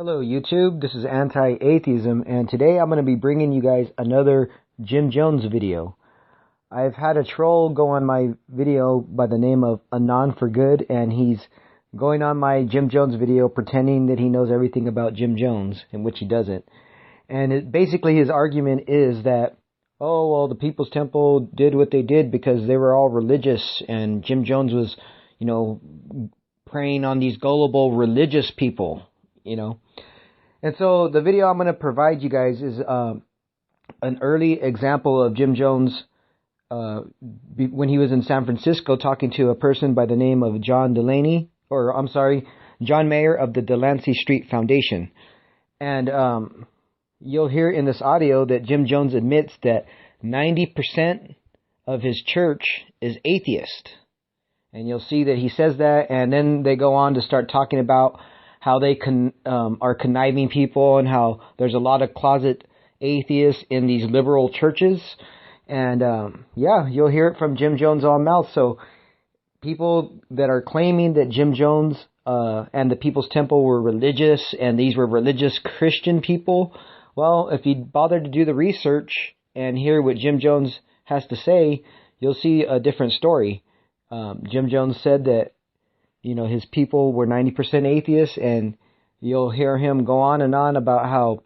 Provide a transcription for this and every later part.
Hello YouTube, this is Anti-Atheism, and today I'm going to be bringing you guys another Jim Jones video. I've had a troll go on my video by the name of Anon for Good, and he's going on my Jim Jones video pretending that he knows everything about Jim Jones, in which he doesn't. And basically his argument is that, oh, well, the People's Temple did what they did because they were all religious, and Jim Jones was, preying on these gullible religious people. And so the video I'm going to provide you guys is an early example of Jim Jones when he was in San Francisco talking to a person by the name of John Mayer of the Delancey Street Foundation. And you'll hear in this audio that Jim Jones admits that 90% of his church is atheist. And you'll see that he says that, and then they go on to start talking about how they are conniving people and how there's a lot of closet atheists in these liberal churches. And you'll hear it from Jim Jones' own mouth. So people that are claiming that Jim Jones and the People's Temple were religious and these were religious Christian people, well, if you bother to do the research and hear what Jim Jones has to say, you'll see a different story. Jim Jones said that his people were 90% atheists, and you'll hear him go on and on about how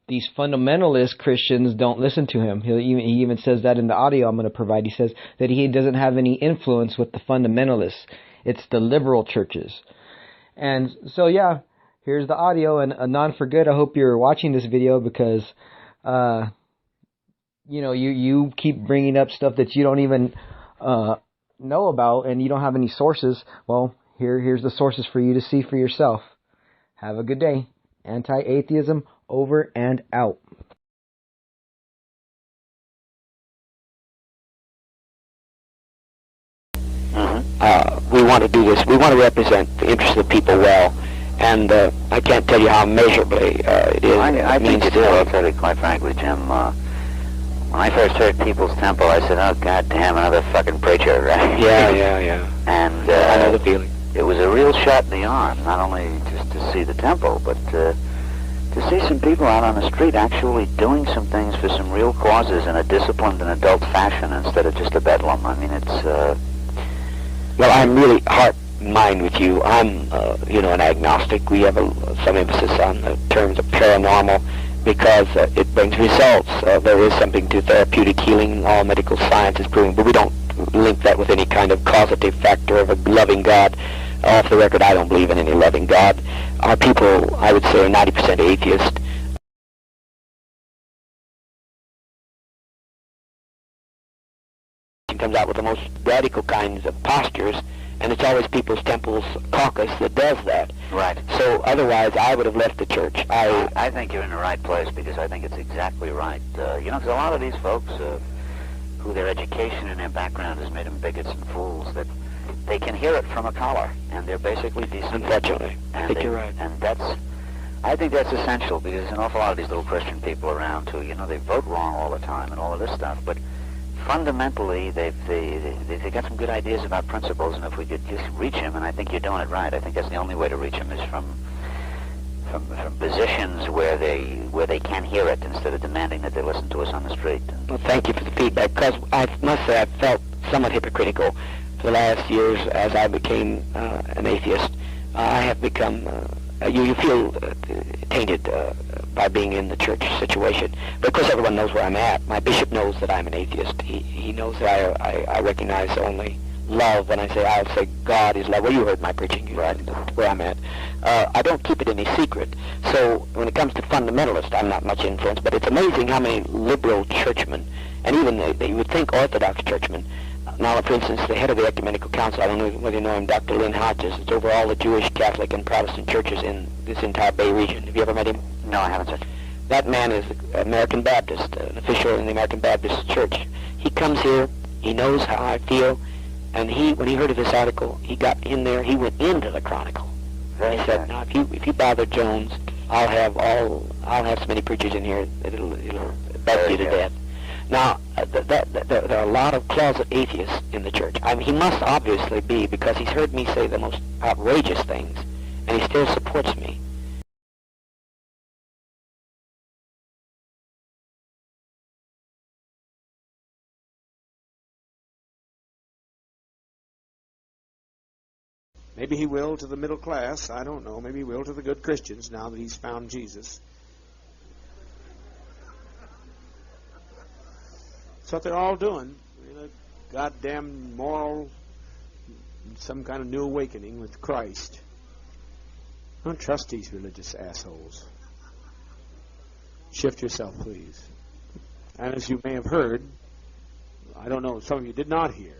these fundamentalist Christians don't listen to him. He even says that in the audio I'm going to provide. He says that he doesn't have any influence with the fundamentalists. It's the liberal churches. And so, here's the audio, and Anon for Good, I hope you're watching this video because, you keep bringing up stuff that you don't even know about and you don't have any sources. Well, here's the sources for you to see for yourself. Have a good day. Anti-Atheism over and out. We want to do this. We want to represent the interests of the people well, and I can't tell you how immeasurably it is. I think you do. I'll tell you quite frankly, Jim. When I first heard People's Temple, I said, oh, goddamn, another fucking preacher, right? Yeah. And I know the feeling. It was a real shot in the arm, not only just to see the temple, but to see some people out on the street actually doing some things for some real causes in a disciplined and adult fashion instead of just a bedlam. I mean, it's... Well, I'm really heart-mind with you. I'm, an agnostic. We have some emphasis on the terms of paranormal, because it brings results. There is something to therapeutic healing. All medical science is proving, but we don't link that with any kind of causative factor of a loving God. Off the record, I don't believe in any loving God. Our people, I would say, are 90% atheist. It comes out with the most radical kinds of postures, and it's always People's Temple's caucus that does that. Right. So otherwise, I would have left the church. I think you're in the right place, because I think it's exactly right. Because a lot of these folks, who their education and their background has made them bigots and fools, that they can hear it from a collar, and they're basically decent. Unfortunately. I think you're right. And I think that's essential, because there's an awful lot of these little Christian people around who, they vote wrong all the time and all of this stuff, but fundamentally, they've got some good ideas about principles, and if we could just reach them, and I think you're doing it right. I think that's the only way to reach them is from positions where they can hear it instead of demanding that they listen to us on the street. Well, thank you for the feedback, because I must say I felt somewhat hypocritical for the last years as I became an atheist. I have become... you feel tainted by being in the church situation. But of course everyone knows where I'm at. My bishop knows that I'm an atheist. He knows that I recognize only love when I say God is love. Well, you heard my preaching, right? Where I'm at. I don't keep it any secret. So when it comes to fundamentalists, I'm not much influence, but it's amazing how many liberal churchmen, and even you would think Orthodox churchmen. Now, for instance, the head of the Ecumenical Council, I don't know whether you know him, Dr. Lynn Hodges. It's over all the Jewish, Catholic, and Protestant churches in this entire Bay region. Have you ever met him? No, I haven't, sir. That man is American Baptist, an official in the American Baptist Church. He comes here, he knows how I feel, and when he heard of this article, he got in there, he went into the Chronicle. Very he said, now, if you bother Jones, I'll have so many preachers in here that it'll bust you to death. Now, there are a lot of closet atheists in the church. I mean, he must obviously be, because he's heard me say the most outrageous things, and he still supports me. Maybe he will to the middle class. I don't know. Maybe he will to the good Christians now that he's found Jesus. That's what they're all doing. Goddamn moral, some kind of new awakening with Christ. Don't trust these religious assholes. Shift yourself, please. And as you may have heard, I don't know, some of you did not hear,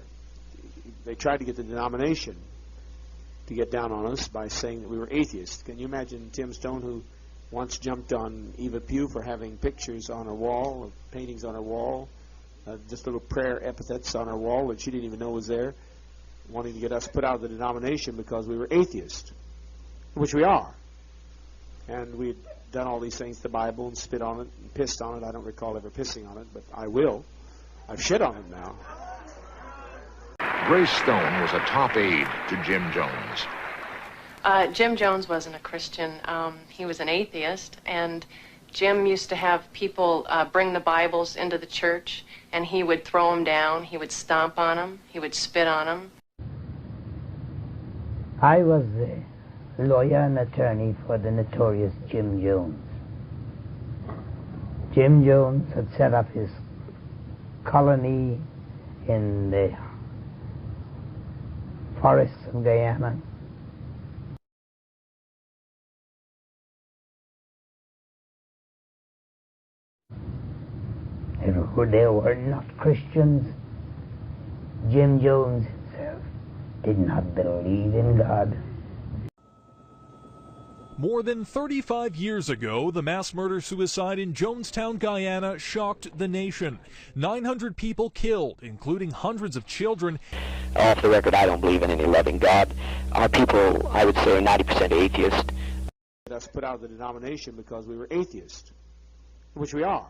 they tried to get the denomination to get down on us by saying that we were atheists. Can you imagine Tim Stone, who once jumped on Eva Pugh for having pictures on her wall, paintings on her wall, just little prayer epithets on her wall that she didn't even know was there, wanting to get us put out of the denomination because we were atheists, which we are. And we'd done all these things to the Bible and spit on it and pissed on it. I don't recall ever pissing on it, but I will. I've shit on it now. Grace Stone was a top aide to Jim Jones. Jim Jones wasn't a Christian. He was an atheist, and Jim used to have people bring the Bibles into the church, and he would throw them down, he would stomp on them, he would spit on them. I was the lawyer and attorney for the notorious Jim Jones. Jim Jones had set up his colony in the forests of Guyana. They were not Christians. Jim Jones himself did not believe in God. More than 35 years ago, the mass murder-suicide in Jonestown, Guyana shocked the nation. 900 people killed, including hundreds of children. Off the record, I don't believe in any loving God. Our people, I would say, are 90% atheist. Us put out of the denomination because we were atheists, which we are.